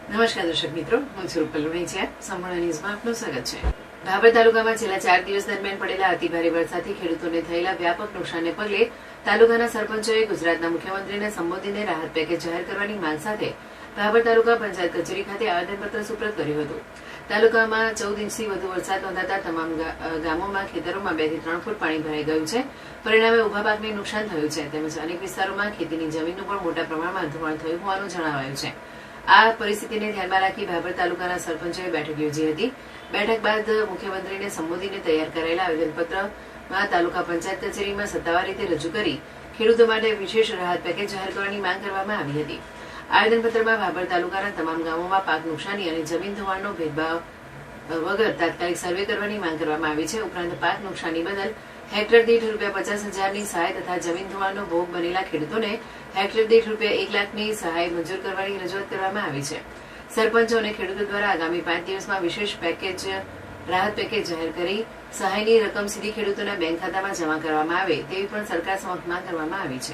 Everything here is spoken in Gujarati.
નમસ્કાર દર્શક મિત્રો, હું છું રૂપલ લુણીચિયા. સંપૂર્ણ ન્યૂઝમાં આપનું સ્વાગત છે. ભાભર તાલુકામાં છેલ્લા 4 દિવસ દરમિયાન પડેલા અતિભારે વરસાદથી ખેડૂતોને થયેલા વ્યાપક નુકસાનને પગલે તાલુકાના સરપંચોએ ગુજરાતના મુખ્યમંત્રીને સંબોધીને રાહત પેકેજ જાહેર કરવાની માંગ સાથે ભાભર તાલુકા પંચાયત કચેરી ખાતે આવેદનપત્ર સુપ્રત કર્યું હતું. તાલુકામાં 14 ઇંચથી વધુ વરસાદ નોંધાતા તમામ ગામોમાં ખેતરોમાં 2 થી 3 ફૂટ પાણી ભરાઈ ગયું છે. પરિણામે ઉભા પાકને નુકસાન થયું છે તેમજ અનેક વિસ્તારોમાં ખેતીની જમીનનું પણ મોટા પ્રમાણમાં ધોવાણ થયું હોવાનું જણાવાયું છે. આ પરિસ્થિતિને ધ્યાનમાં રાખી ભાભર તાલુકાના સરપંચોએ બેઠક યોજી હતી. બેઠક બાદ મુખ્યમંત્રીને સંબોધીને તૈયાર કરાયેલા આવેદનપત્રમાં તાલુકા પંચાયત કચેરીમાં સત્તાવાર રીતે રજૂ કરી ખેડૂતો માટે વિશેષ રાહત પેકેજ જાહેર કરવાની માંગ કરવામાં આવી હતી. આવેદનપત્રમાં ભાભર તાલુકાના તમામ ગામોમાં પાક નુકસાની અને જમીન ધોવાણનો ભેદભાવ વગર તાત્કાલિક સર્વે કરવાની માંગ કરવામાં આવી છે. ઉપરાંત પાક નુકસાની બદલ હેક્ટર દીઠ ₹50,000ની સહાય તથા જમીન ધોવાણનો ભોગ બનેલા ખેડૂતોને હેક્ટર દીઠ ₹1 લાખની સહાય મંજૂર કરવાની રજૂઆત કરવામાં આવી છે. સરપંચો અને ખેડૂતો દ્વારા આગામી 5 દિવસમાં વિશેષ રાહત પેકેજ જાહેર કરી સહાયની રકમ સીધી ખેડૂતોના બેંક ખાતામાં જમા કરવામાં આવે તેવી પણ સરકાર સમક્ષ માંગ કરવામાં આવી છે.